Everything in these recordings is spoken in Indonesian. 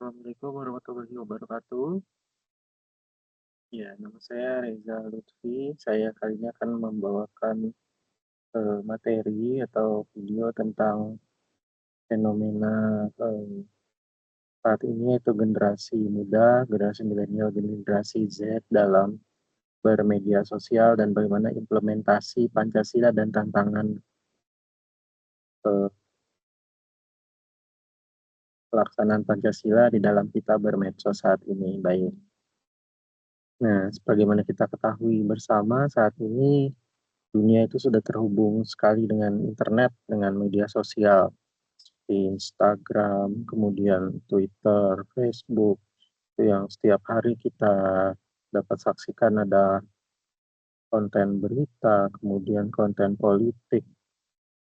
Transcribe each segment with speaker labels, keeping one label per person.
Speaker 1: Assalamualaikum warahmatullahi wabarakatuh. Ya, nama saya Reza Lutfi. Saya kali ini akan membawakan materi atau video tentang fenomena saat ini yaitu generasi muda, generasi milenial, generasi Z dalam bermedia sosial dan bagaimana implementasi Pancasila dan tantangan eh, pelaksanaan Pancasila di dalam kita bermedsos saat ini. Baik. Nah, sebagaimana kita ketahui bersama saat ini dunia itu sudah terhubung sekali dengan internet, dengan media sosial, seperti Instagram, kemudian Twitter, Facebook, itu yang setiap hari kita dapat saksikan ada konten berita, kemudian konten politik,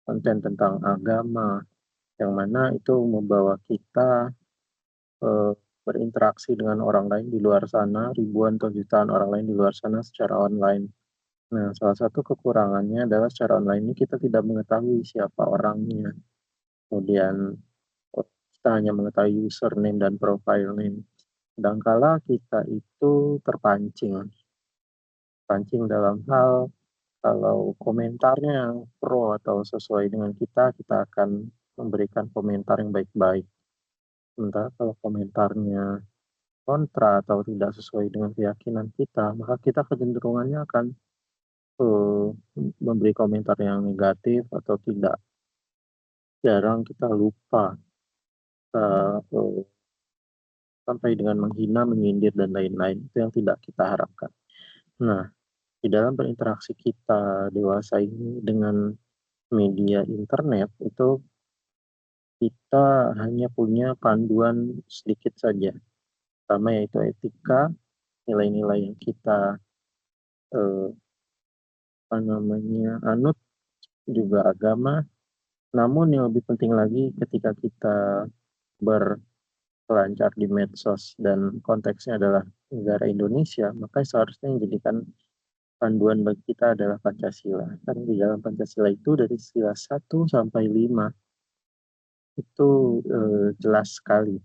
Speaker 1: konten tentang agama, yang mana itu membawa kita eh, berinteraksi dengan orang lain di luar sana, ribuan atau jutaan orang lain di luar sana secara online. Nah, salah satu kekurangannya adalah secara online ini kita tidak mengetahui siapa orangnya. Kemudian kita hanya mengetahui username dan profile name. Kadangkala kita itu terpancing dalam hal kalau komentarnya yang pro atau sesuai dengan kita, kita akan memberikan komentar yang baik-baik. Sementara kalau komentarnya kontra atau tidak sesuai dengan keyakinan kita, maka kita kecenderungannya akan eh, memberi komentar yang negatif atau tidak. Jarang kita lupa sampai dengan menghina, menyindir, dan lain-lain. Itu yang tidak kita harapkan. Nah, di dalam berinteraksi kita dewasa ini dengan media internet, itu kita hanya punya panduan sedikit saja. Pertama yaitu etika, nilai-nilai yang kita eh, anut, juga agama. Namun yang lebih penting lagi ketika kita berselancar di medsos dan konteksnya adalah negara Indonesia, maka seharusnya yang dijadikan panduan bagi kita adalah Pancasila. Karena di dalam Pancasila itu dari sila 1 sampai 5 itu jelas sekali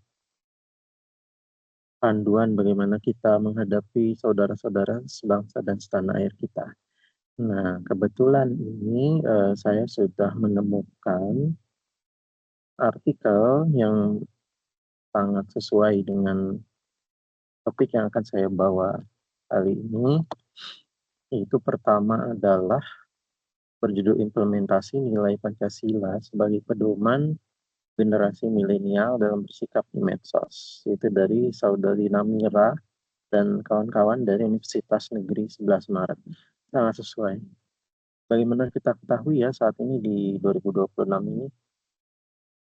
Speaker 1: panduan bagaimana kita menghadapi saudara-saudara sebangsa dan setanah air kita. Nah, kebetulan ini saya sudah menemukan artikel yang sangat sesuai dengan topik yang akan saya bawa kali ini. Yaitu pertama adalah berjudul implementasi nilai Pancasila sebagai pedoman generasi milenial dalam bersikap di medsos. Itu dari Saudari Namira dan kawan-kawan dari Universitas Negeri 11 Maret. Sangat sesuai. Bagaimana kita ketahui ya saat ini di 2026 ini,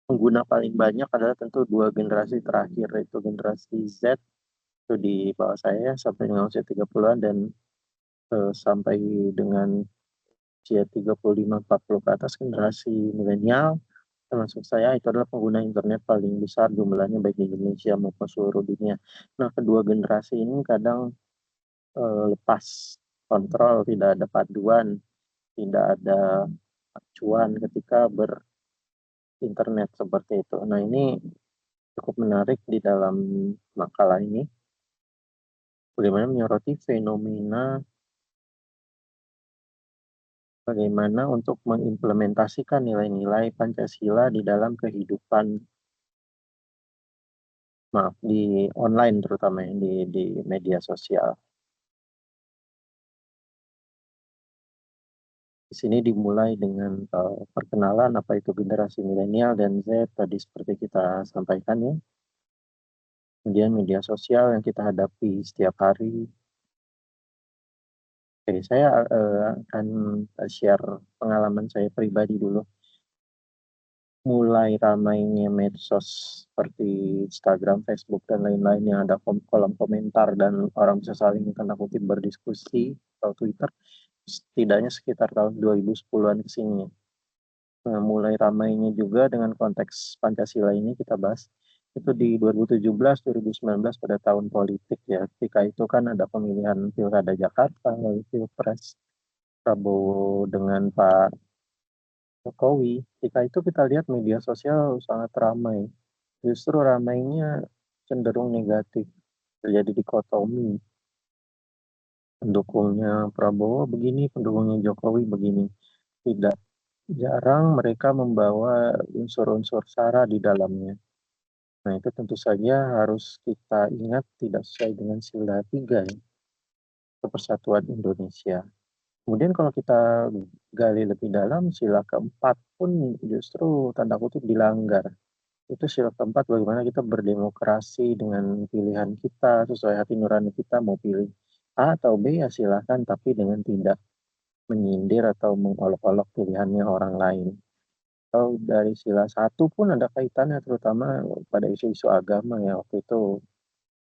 Speaker 1: pengguna paling banyak adalah tentu dua generasi terakhir, yaitu generasi Z, itu di bawah saya sampai dengan usia 30-an dan sampai dengan usia 35-40 ke atas generasi milenial, termasuk saya, itu adalah pengguna internet paling besar jumlahnya baik di Indonesia maupun seluruh dunia. Nah, kedua generasi ini kadang lepas kontrol, tidak ada paduan, tidak ada acuan ketika berinternet seperti itu. Nah, ini cukup menarik di dalam makalah ini, bagaimana menyoroti fenomena bagaimana untuk mengimplementasikan nilai-nilai Pancasila di dalam kehidupan, maaf, di online terutama ya, di media sosial. Di sini dimulai dengan perkenalan apa itu generasi milenial dan Z tadi seperti kita sampaikan ya. Kemudian media sosial yang kita hadapi setiap hari. Oke, saya akan share pengalaman saya pribadi dulu. Mulai ramainya medsos seperti Instagram, Facebook, dan lain-lain yang ada kolom komentar dan orang bisa saling tanda kutip berdiskusi, atau Twitter, setidaknya sekitar tahun 2010-an ke sini. Nah, mulai ramainya juga dengan konteks Pancasila ini kita bahas, itu di 2017-2019 pada tahun politik ya. Ketika itu kan ada pemilihan Pilkada Jakarta, lalu Pilpres Prabowo dengan Pak Jokowi. Ketika itu kita lihat media sosial sangat ramai. Justru ramainya cenderung negatif, terjadi dikotomi, pendukungnya Prabowo begini, pendukungnya Jokowi begini. Tidak jarang mereka membawa unsur-unsur SARA di dalamnya. Nah, itu tentu saja harus kita ingat tidak sesuai dengan Sila 3 ya, Persatuan Indonesia. Kemudian kalau kita gali lebih dalam, Sila keempat pun justru tanda kutip dilanggar. Itu sila keempat bagaimana kita berdemokrasi dengan pilihan kita sesuai hati nurani kita mau pilih A atau B ya silahkan tapi dengan tidak menyindir atau mengolok-olok pilihannya orang lain. Atau dari sila satu pun ada kaitannya terutama pada isu-isu agama ya waktu itu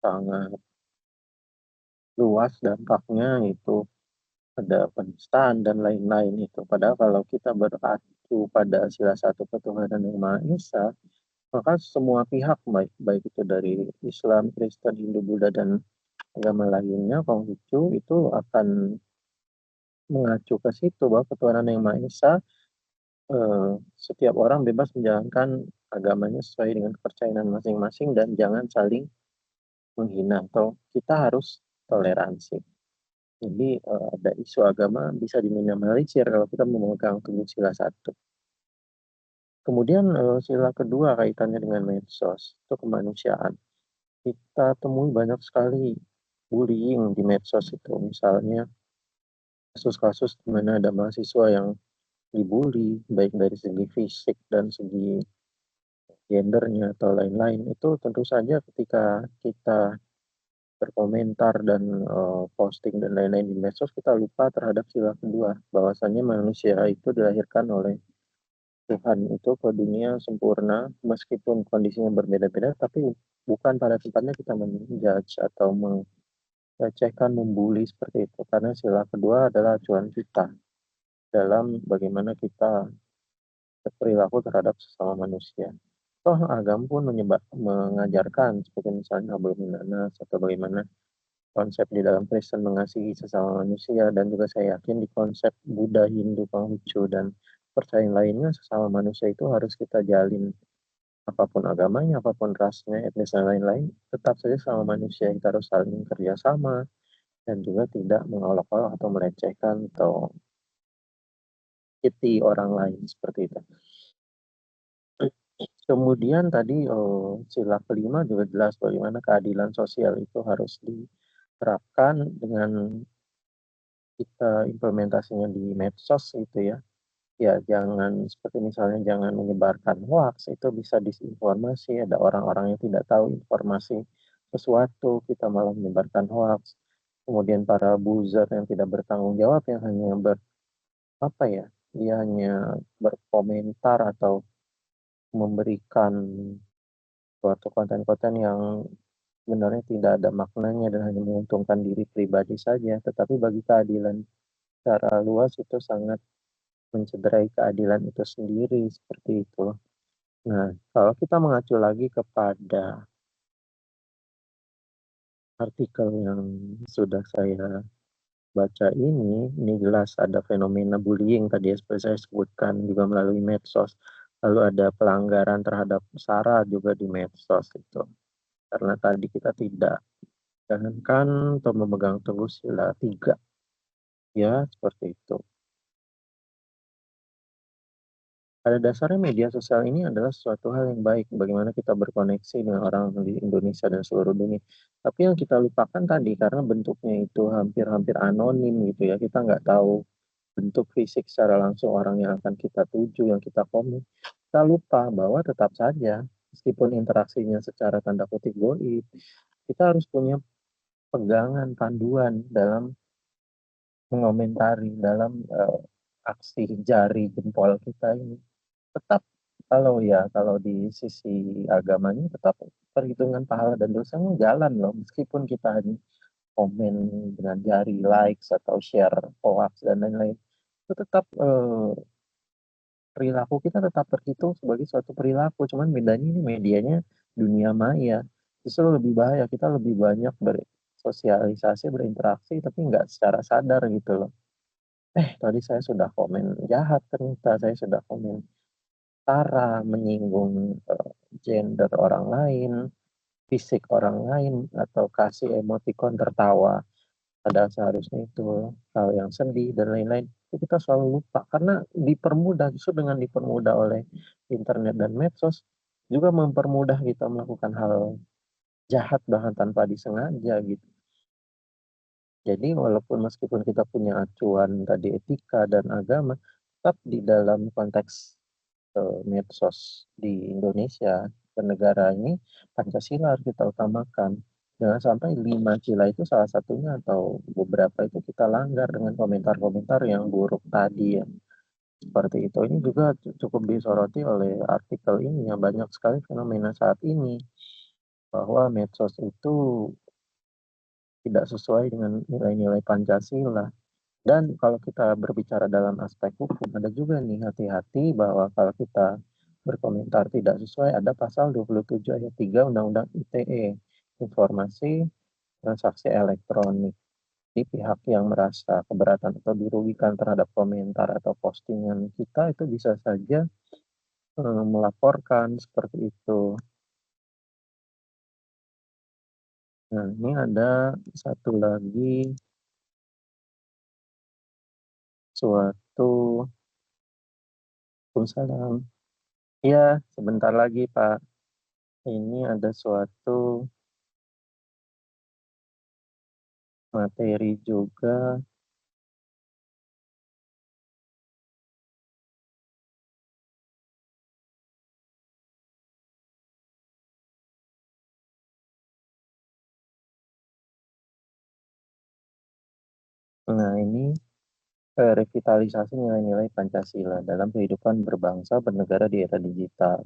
Speaker 1: sangat luas dampaknya itu ada penistaan dan lain-lain itu. Padahal kalau kita berpacu pada sila satu ketuhanan yang Maha Esa, maka semua pihak baik baik itu dari Islam, Kristen, Hindu, Buddha dan agama lainnya, Konghucu itu akan mengacu ke situ bahwa ketuhanan yang Maha Esa setiap orang bebas menjalankan agamanya sesuai dengan kepercayaan masing-masing dan jangan saling menghina atau kita harus toleransi. Jadi ada isu agama bisa diminimalisir kalau kita memegang teguh sila satu. Kemudian sila kedua kaitannya dengan medsos, itu kemanusiaan. Kita temui banyak sekali bullying di medsos itu. Misalnya kasus-kasus di mana ada mahasiswa yang dibully, baik dari segi fisik dan segi gendernya atau lain-lain. Itu tentu saja ketika kita berkomentar dan posting dan lain-lain di medsos, kita lupa terhadap sila kedua, bahwasanya manusia itu dilahirkan oleh Tuhan itu ke dunia sempurna, meskipun kondisinya berbeda-beda, tapi bukan pada tempatnya kita menjudge atau melecehkan, membuli seperti itu. Karena sila kedua adalah acuan kita dalam bagaimana kita berperilaku terhadap sesama manusia. Toh agama pun mengajarkan seperti misalnya hablum minanas atau bagaimana konsep di dalam Kristen mengasihi sesama manusia dan juga saya yakin di konsep Buddha, Hindu, Konghucu dan percayaan lainnya sesama manusia itu harus kita jalin apapun agamanya, apapun rasnya, etnis dan lain-lain, tetap saja sama manusia kita harus saling kerjasama dan juga tidak mengolok-olok atau melecehkan atau menyakiti orang lain seperti itu. Kemudian tadi sila kelima juga jelas bagaimana keadilan sosial itu harus diterapkan dengan kita implementasinya di medsos gitu ya. Ya jangan seperti misalnya jangan menyebarkan hoax, itu bisa disinformasi, ada orang-orang yang tidak tahu informasi sesuatu, kita malah menyebarkan hoax. Kemudian para buzzer yang tidak bertanggung jawab yang hanya apa ya, dia hanya berkomentar atau memberikan suatu konten-konten yang sebenarnya tidak ada maknanya dan hanya menguntungkan diri pribadi saja, tetapi bagi keadilan secara luas itu sangat mencederai keadilan itu sendiri, seperti itu. Nah, kalau kita mengacu lagi kepada artikel yang sudah saya baca ini jelas ada fenomena bullying tadi ya, seperti saya sebutkan juga melalui medsos. Lalu ada pelanggaran terhadap SARA juga di medsos itu. Karena tadi kita tidak jangankan untuk memegang teguh sila 3 ya, seperti itu. Pada dasarnya media sosial ini adalah suatu hal yang baik, bagaimana kita berkoneksi dengan orang di Indonesia dan seluruh dunia. Tapi yang kita lupakan tadi, karena bentuknya itu hampir-hampir anonim gitu ya, kita nggak tahu bentuk fisik secara langsung orang yang akan kita tuju, yang kita komen. Kita lupa bahwa tetap saja, meskipun interaksinya secara tanda kutip goib, kita harus punya pegangan, panduan dalam mengomentari, dalam aksi jari jempol kita ini. Tetap kalau di sisi agamanya tetap perhitungan pahala dan dosanya jalan loh, meskipun kita hanya komen dengan jari, likes atau share hoax dan lain-lain, itu tetap perilaku kita tetap terhitung sebagai suatu perilaku, cuman bedanya ini medianya dunia maya. Justru lebih bahaya, kita lebih banyak bersosialisasi, berinteraksi, tapi nggak secara sadar gitu loh. Tadi saya sudah komen jahat ternyata, saya sudah komen sara, menyinggung gender orang lain, fisik orang lain atau kasih emoticon tertawa, padahal seharusnya itu hal yang sedih dan lain-lain, itu kita selalu lupa karena dipermudah, justru dengan dipermudah oleh internet dan medsos, juga mempermudah kita melakukan hal jahat bahkan tanpa disengaja gitu. Jadi walaupun meskipun kita punya acuan tadi etika dan agama, tetap di dalam konteks, medsos di Indonesia, bernegara ini, Pancasila harus kita utamakan. Jangan sampai 5 sila itu salah satunya atau beberapa itu kita langgar dengan komentar-komentar yang buruk tadi ya, seperti itu. Ini juga cukup disoroti oleh artikel ini yang banyak sekali fenomena saat ini, bahwa medsos itu tidak sesuai dengan nilai-nilai Pancasila. Dan kalau kita berbicara dalam aspek hukum, ada juga nih hati-hati bahwa kalau kita berkomentar tidak sesuai, ada pasal 27 ayat 3 Undang-Undang ITE, Informasi Transaksi Elektronik. Di pihak yang merasa keberatan atau dirugikan terhadap komentar atau postingan kita itu bisa saja melaporkan seperti itu. Nah, ini ada satu lagi suatu Waalaikumsalam. Iya, sebentar lagi, Pak. Ini ada suatu materi juga. Nah, ini revitalisasi nilai-nilai Pancasila dalam kehidupan berbangsa bernegara di era digital.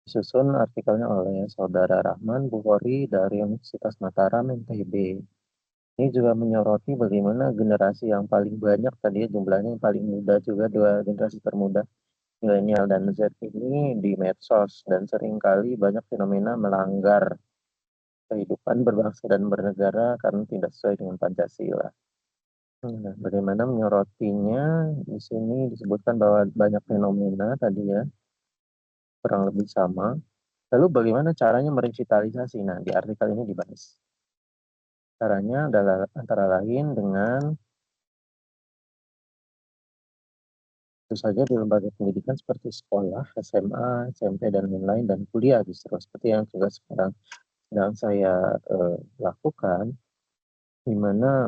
Speaker 1: Disusun artikelnya oleh Saudara Rahman Bukhori dari Universitas Mataram NTB. Ini juga menyoroti bagaimana generasi yang paling banyak tadi ya, jumlahnya yang paling muda juga, dua generasi termuda, milenial dan Z ini di medsos dan seringkali banyak fenomena melanggar kehidupan berbangsa dan bernegara karena tidak sesuai dengan Pancasila. Nah, bagaimana menyorotinya, di sini disebutkan bahwa banyak fenomena tadi ya, kurang lebih sama. Lalu bagaimana caranya merevitalisasi? Nah, di artikel ini dibahas. Caranya adalah antara lain dengan tentu saja di lembaga pendidikan seperti sekolah, SMA, SMP, dan lain-lain, dan kuliah justru seperti yang juga sekarang sedang saya lakukan, di mana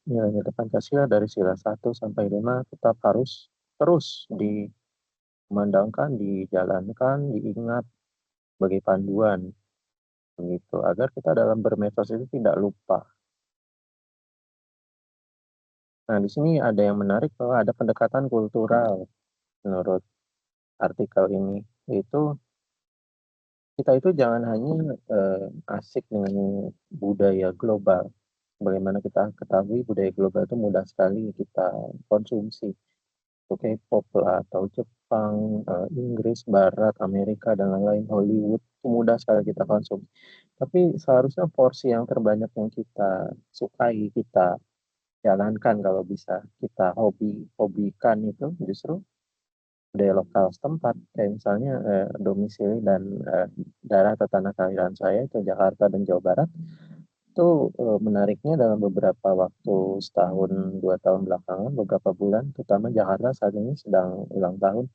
Speaker 1: nilai-nilai Pancasila dari sila 1 sampai 5 tetap harus terus dikumandangkan, dijalankan, diingat sebagai panduan begitu, agar kita dalam bermedsos itu tidak lupa. Nah, di sini ada yang menarik bahwa ada pendekatan kultural menurut artikel ini, yaitu kita itu jangan hanya asik dengan budaya global. Bagaimana kita ketahui budaya global itu mudah sekali kita konsumsi. K-pop lah atau Jepang, Inggris, Barat, Amerika, dan lain-lain, Hollywood, itu mudah sekali kita konsumsi. Tapi seharusnya porsi yang terbanyak yang kita sukai, kita jalankan kalau bisa, kita hobikan itu justru budaya lokal setempat. Kayak misalnya domisili dan daerah atau tanah kelahiran saya itu Jakarta dan Jawa Barat. Itu menariknya dalam beberapa waktu setahun 2 tahun belakangan, beberapa bulan, terutama Jakarta saat ini sedang ulang tahun.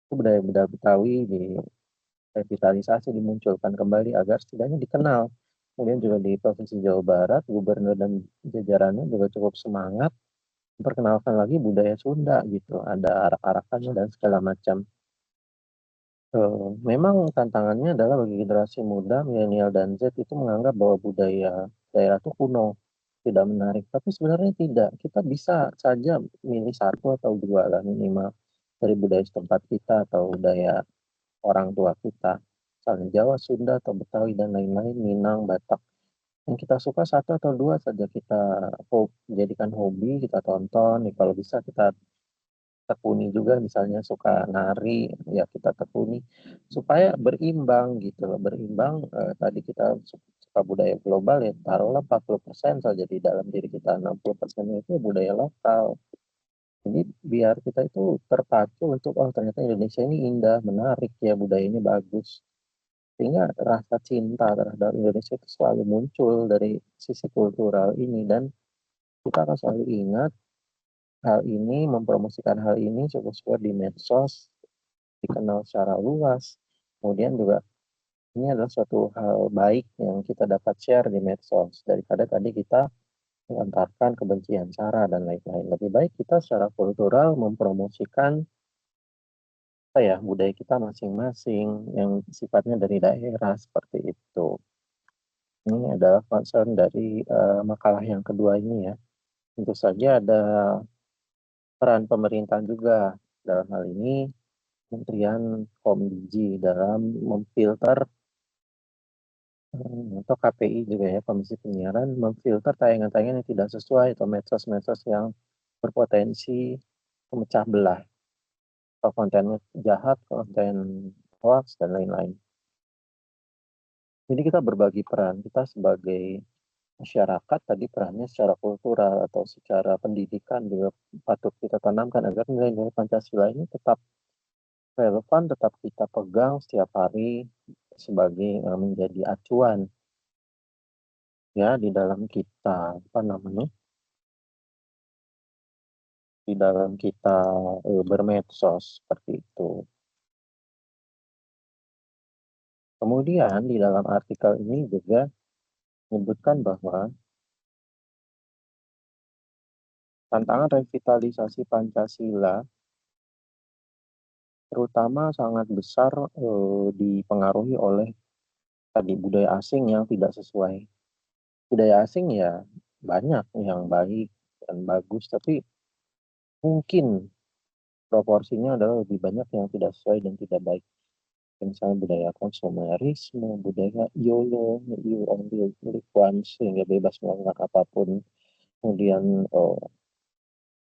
Speaker 1: Itu budaya-budaya Betawi direvitalisasi, dimunculkan kembali agar setidaknya dikenal. Kemudian juga di Provinsi Jawa Barat, gubernur dan jajarannya juga cukup semangat memperkenalkan lagi budaya Sunda gitu, ada arak-arakannya dan segala macam. Memang tantangannya adalah bagi generasi muda, milenial dan Z itu menganggap bahwa budaya daerah itu kuno, tidak menarik. Tapi sebenarnya tidak, kita bisa saja milih satu atau dua lah minimal dari budaya setempat kita atau budaya orang tua kita. Misalnya Jawa, Sunda, atau Betawi dan lain-lain, Minang, Batak. Yang kita suka satu atau dua saja kita jadikan hobi, kita tonton, ya kalau bisa kita tekuni juga, misalnya suka nari, ya kita tekuni supaya berimbang gitu loh, berimbang, tadi kita suka budaya global ya taruhlah 40% saja di dalam diri kita, 60% itu budaya lokal. Jadi biar kita itu terpacu untuk, "Oh ternyata Indonesia ini indah, menarik ya, budayanya bagus." Sehingga rasa cinta terhadap Indonesia itu selalu muncul dari sisi kultural ini, dan kita harus selalu ingat hal ini, mempromosikan hal ini syukur-syukur di medsos dikenal secara luas. Kemudian juga ini adalah suatu hal baik yang kita dapat share di medsos daripada tadi kita mengantarkan kebencian sara dan lain-lain. Lebih baik kita secara kultural mempromosikan apa ya, budaya kita masing-masing yang sifatnya dari daerah seperti itu. Ini adalah concern dari makalah yang kedua ini ya. Tentu saja ada peran pemerintah juga dalam hal ini Kementerian Komdiji dalam memfilter atau KPI juga ya, Komisi Penyiaran memfilter tayangan-tayangan yang tidak sesuai atau medsos-medsos yang berpotensi memecah belah atau kontennya jahat, konten hoax dan lain-lain. Jadi kita berbagi peran, kita sebagai masyarakat tadi perannya secara kultural atau secara pendidikan juga patut kita tanamkan agar nilai-nilai Pancasila ini tetap relevan, tetap kita pegang setiap hari sebagai menjadi acuan ya di dalam kita apa namanya di dalam kita bermedsos seperti itu. Kemudian di dalam artikel ini juga menyebutkan bahwa tantangan revitalisasi Pancasila terutama sangat besar dipengaruhi oleh tadi budaya asing yang tidak sesuai. Budaya asing ya banyak yang baik dan bagus, tapi mungkin proporsinya adalah lebih banyak yang tidak sesuai dan tidak baik. Misalnya budaya konsumerisme, budaya YOLO, you only live once, sehingga bebas melakukan apapun. Kemudian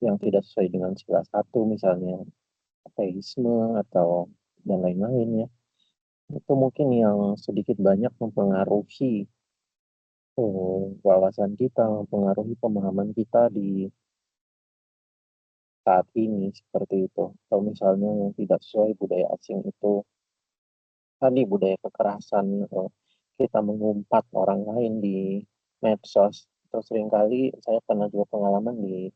Speaker 1: yang tidak sesuai dengan sila satu, misalnya ateisme atau dan lain-lain ya. Itu mungkin yang sedikit banyak mempengaruhi wawasan kita, mempengaruhi pemahaman kita di saat ini seperti itu. Atau misalnya yang tidak sesuai budaya asing itu tadi budaya kekerasan, kita mengumpat orang lain di medsos. Terus seringkali saya pernah juga pengalaman di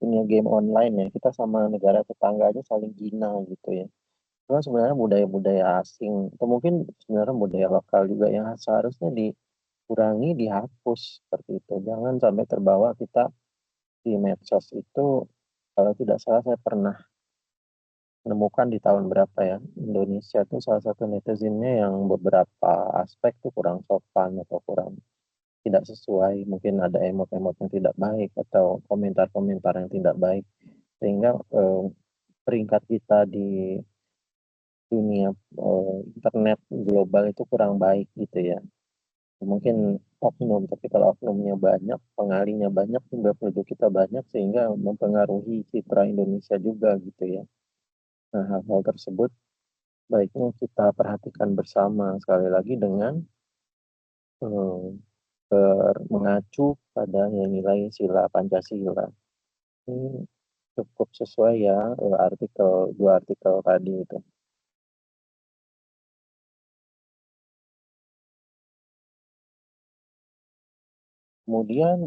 Speaker 1: dunia game online ya, kita sama negara tetangga aja saling hina gitu ya. Karena sebenarnya budaya-budaya asing atau mungkin sebenarnya budaya lokal juga yang seharusnya dikurangi, dihapus seperti itu. Jangan sampai terbawa kita di medsos itu. Kalau tidak salah saya pernah menemukan di tahun berapa ya, Indonesia tuh salah satu netizennya yang beberapa aspek tuh kurang sopan atau kurang tidak sesuai, mungkin ada emot-emot yang tidak baik atau komentar-komentar yang tidak baik, sehingga peringkat kita di dunia internet global itu kurang baik gitu ya. Mungkin oknum, tapi kalau oknumnya banyak, pengalinya banyak, jumlah penduduk kita banyak, sehingga mempengaruhi citra Indonesia juga gitu ya. Nah, hal-hal tersebut baiknya kita perhatikan bersama sekali lagi dengan mengacu pada nilai sila Pancasila. Ini cukup sesuai ya dua artikel tadi itu. Kemudian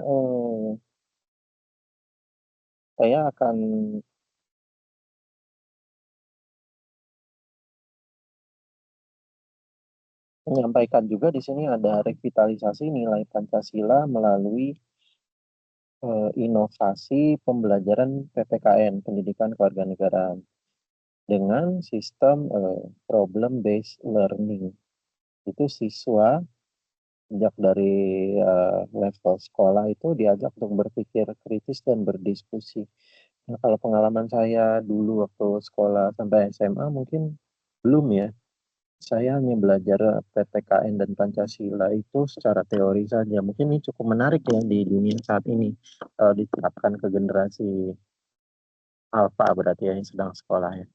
Speaker 1: saya akan menyampaikan juga di sini ada revitalisasi nilai Pancasila melalui inovasi pembelajaran PPKN, Pendidikan Kewarganegaraan, dengan sistem problem based learning. Itu siswa sejak dari level sekolah itu diajak untuk berpikir kritis dan berdiskusi. Nah, kalau pengalaman saya dulu waktu sekolah sampai SMA mungkin belum ya. Saya hanya belajar PPKN dan Pancasila itu secara teori saja. Mungkin ini cukup menarik ya di dunia saat ini diterapkan ke generasi alpha berarti ya yang sedang sekolah ya.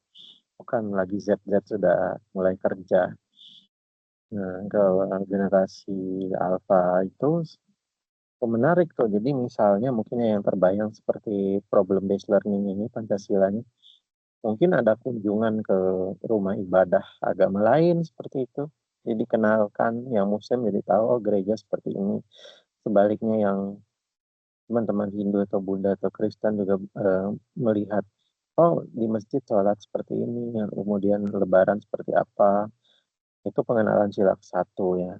Speaker 1: Bukan lagi ZZ sudah mulai kerja. Nah, kalau generasi alpha itu menarik tuh. Jadi misalnya mungkin yang terbayang seperti problem based learning ini Pancasilanya, mungkin ada kunjungan ke rumah ibadah agama lain seperti itu. jadi dikenalkan, yang muslim jadi tahu, oh gereja seperti ini. Sebaliknya yang teman-teman Hindu atau Buddha atau Kristen juga, melihat, oh di masjid sholat seperti ini, yang kemudian lebaran seperti apa, itu pengenalan sila satu ya.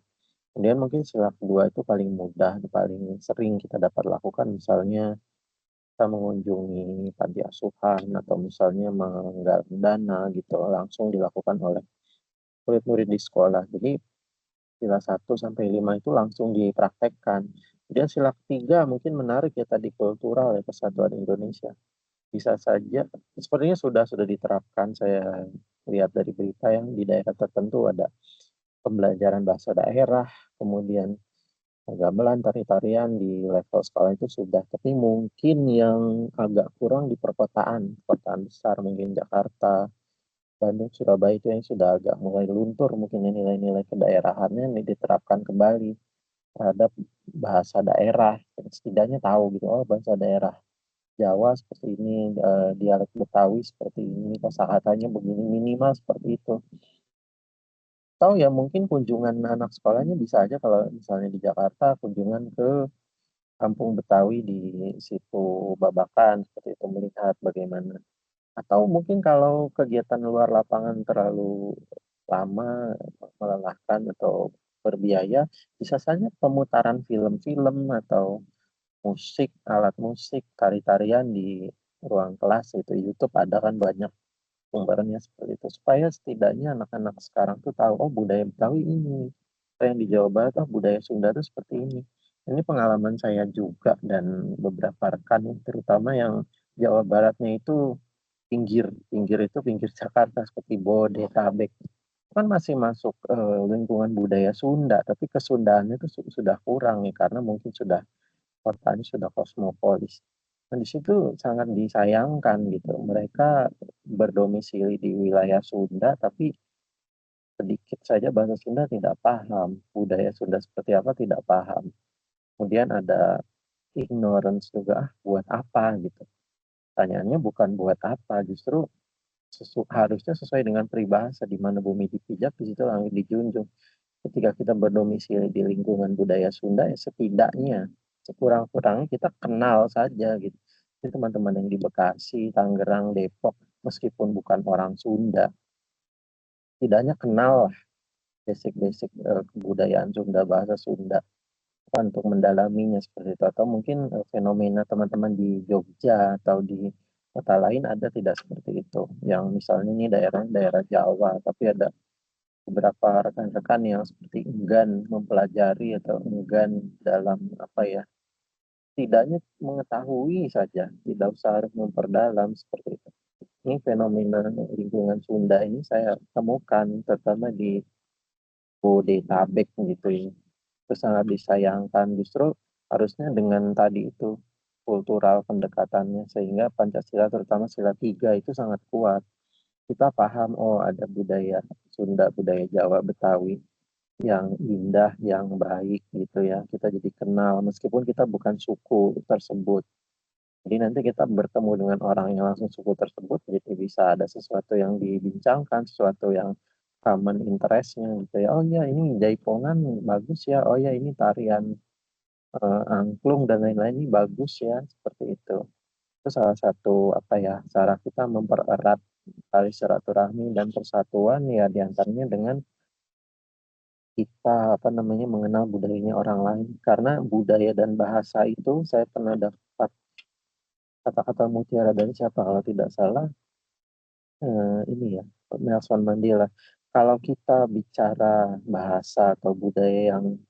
Speaker 1: Kemudian mungkin sila kedua itu paling mudah, paling sering kita dapat lakukan, misalnya kita mengunjungi panti asuhan atau misalnya menggalang dana gitu, langsung dilakukan oleh murid-murid di sekolah. Jadi sila 1 sampai 5 itu langsung dipraktekkan. Kemudian sila ketiga mungkin menarik ya, tadi kultural ya, persatuan Indonesia. Bisa saja sepertinya sudah diterapkan, saya lihat dari berita yang di daerah tertentu ada pembelajaran bahasa daerah, kemudian gamelan, tari-tarian di level sekolah itu sudah, tapi mungkin yang agak kurang di perkotaan, perkotaan besar mungkin Jakarta, Bandung, Surabaya itu yang sudah agak mulai luntur mungkin ya nilai-nilai kedaerahannya nih diterapkan kembali terhadap bahasa daerah. Setidaknya tahu gitu, oh bahasa daerah Jawa seperti ini, dialek Betawi seperti ini, kosakatanya begini, minimal seperti itu. Atau ya mungkin kunjungan anak sekolahnya bisa aja kalau misalnya di Jakarta kunjungan ke kampung Betawi di situ Babakan seperti itu, melihat bagaimana. Atau mungkin kalau kegiatan luar lapangan terlalu lama, melelahkan atau berbiaya, bisa saja pemutaran film-film atau musik, alat musik, tari-tarian di ruang kelas itu. YouTube ada kan banyak sumbernya seperti itu. Supaya setidaknya anak-anak sekarang tuh tahu, oh budaya Betawi ini. Yang di Jawa Barat, oh budaya Sunda tuh seperti ini. Ini pengalaman saya juga dan beberapa rekan ya, terutama yang Jawa Baratnya itu pinggir, pinggir itu pinggir Jakarta seperti Bodetabek. Kan masih masuk, lingkungan budaya Sunda, tapi kesundaannya itu sudah kurang ya, karena mungkin sudah kotanya sudah kosmopolis. Nah, di situ sangat disayangkan gitu. Mereka berdomisili di wilayah Sunda, tapi sedikit saja bahasa Sunda tidak paham, budaya Sunda seperti apa tidak paham. Kemudian ada ignorance juga, ah buat apa gitu. Pertanyaannya bukan buat apa, justru harusnya sesuai dengan peribahasa, di mana bumi dipijak, di situ langit dijunjung. Ketika kita berdomisili di lingkungan budaya Sunda, ya setidaknya sekurang-kurangnya kita kenal saja gitu. Jadi teman-teman yang di Bekasi, Tangerang, Depok, meskipun bukan orang Sunda, setidaknya kenal lah basic-basic kebudayaan Sunda, bahasa Sunda, untuk mendalaminya seperti itu. Atau mungkin fenomena teman-teman di Jogja atau di kota lain ada tidak seperti itu. Yang misalnya ini daerah daerah Jawa, tapi ada beberapa rekan-rekan yang seperti enggan mempelajari atau enggan dalam apa ya, tidaknya mengetahui saja, tidak usah harus memperdalam seperti itu. Ini fenomena lingkungan Sunda ini saya temukan terutama di Bodetabek gitu ya. Itu sangat disayangkan, justru harusnya dengan tadi itu kultural pendekatannya sehingga Pancasila terutama sila 3 itu sangat kuat. Kita paham, oh ada budaya Sunda, budaya Jawa, Betawi yang indah, yang baik gitu ya. Kita jadi kenal meskipun kita bukan suku tersebut. Jadi nanti kita bertemu dengan orang yang langsung suku tersebut, jadi bisa ada sesuatu yang dibincangkan, sesuatu yang common interest-nya gitu ya. Oh iya ini Jaipongan bagus ya, oh ya ini tarian angklung dan lain-lain ini bagus ya, seperti itu. Itu salah satu apa ya, cara kita mempererat tali silaturahmi dan persatuan ya diantaranya dengan kita apa namanya mengenal budayanya orang lain. Karena budaya dan bahasa itu saya pernah dapat kata-kata mutiara dari siapa kalau tidak salah, ini ya, Nelson Mandela. Kalau kita bicara bahasa atau budaya yang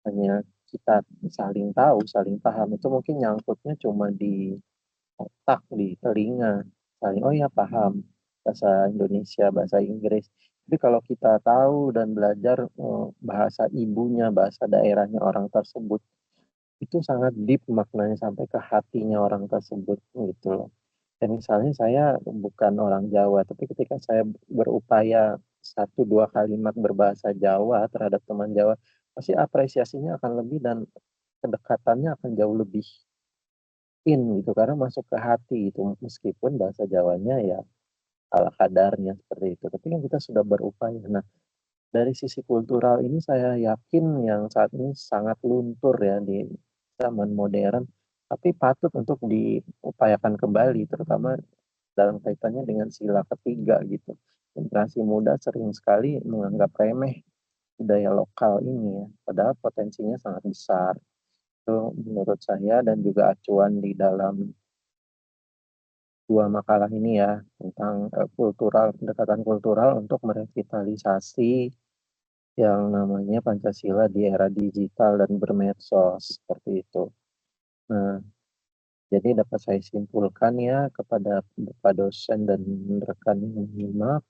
Speaker 1: hanya kita saling tahu, saling paham, itu mungkin nyangkutnya cuma di otak, di telinga. Saling, oh ya paham bahasa Indonesia, bahasa Inggris. Tapi kalau kita tahu dan belajar bahasa ibunya, bahasa daerahnya orang tersebut, itu sangat deep maknanya sampai ke hatinya orang tersebut gitu loh. Dan misalnya saya bukan orang Jawa, tapi ketika saya berupaya 1 2 kalimat berbahasa Jawa terhadap teman Jawa, pasti apresiasinya akan lebih dan kedekatannya akan jauh lebih gitu, karena masuk ke hati itu, meskipun bahasa Jawanya ya ala kadarnya seperti itu, tapi kan kita sudah berupaya. Nah, Dari sisi kultural ini saya yakin yang saat ini sangat luntur ya di zaman modern, tapi patut untuk diupayakan kembali terutama dalam kaitannya dengan sila ketiga gitu. Generasi muda sering sekali menganggap remeh budaya lokal ini ya, padahal potensinya sangat besar. Itu menurut saya dan juga acuan di dalam 2 makalah ini ya, tentang, pendekatan kultural untuk merevitalisasi yang namanya Pancasila di era digital dan bermedsos, seperti itu. Nah, jadi dapat saya simpulkan ya kepada Bapak dosen dan rekan yang menyimak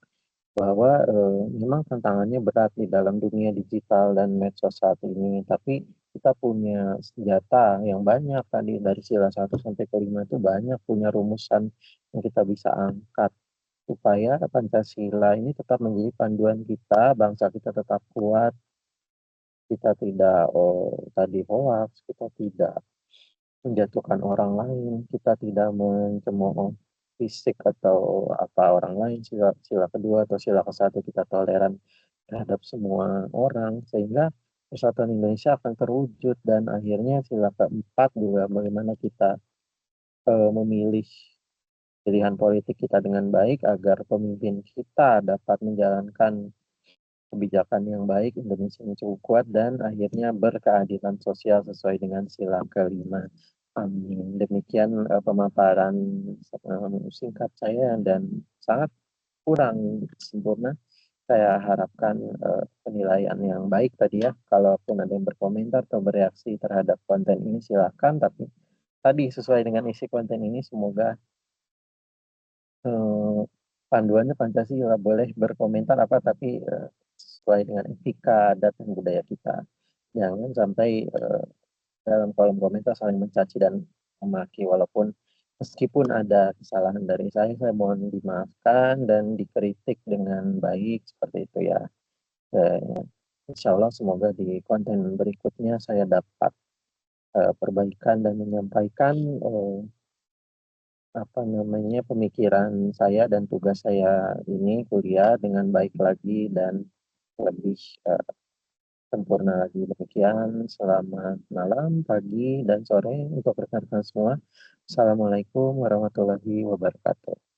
Speaker 1: bahwa, memang tantangannya berat di dalam dunia digital dan medsos saat ini, tapi kita punya senjata yang banyak tadi dari sila 1 sampai ke 5 itu banyak punya rumusan yang kita bisa angkat supaya Pancasila ini tetap menjadi panduan kita, bangsa kita tetap kuat, kita tidak, tadi hoaks, kita tidak menjatuhkan orang lain, kita tidak mencemooh fisik atau apa orang lain, sila sila kedua atau sila ke-1 kita toleran terhadap semua orang, sehingga persatuan Indonesia akan terwujud dan akhirnya sila keempat juga bagaimana kita, memilih pilihan politik kita dengan baik agar pemimpin kita dapat menjalankan kebijakan yang baik, Indonesia yang cukup kuat dan akhirnya berkeadilan sosial sesuai dengan sila kelima. Amin. Demikian pemaparan singkat saya dan sangat kurang sempurna. Saya harapkan penilaian yang baik tadi ya. Kalaupun ada yang berkomentar atau bereaksi terhadap konten ini silakan. Tapi tadi sesuai dengan isi konten ini semoga Eee, panduannya Pancasila, boleh berkomentar apa tapi, sesuai dengan etika, adat, dan budaya kita. Jangan sampai, dalam kolom komentar saling mencaci dan memaki, walaupun meskipun ada kesalahan dari saya mohon dimaafkan dan dikritik dengan baik, seperti itu ya. Insyaallah semoga di konten berikutnya saya dapat, perbaikan dan menyampaikan, apa namanya, pemikiran saya dan tugas saya ini kuliah dengan baik lagi dan lebih, sempurna lagi. Demikian, selamat malam, pagi, dan sore untuk rekan-rekan semua. Assalamualaikum warahmatullahi wabarakatuh.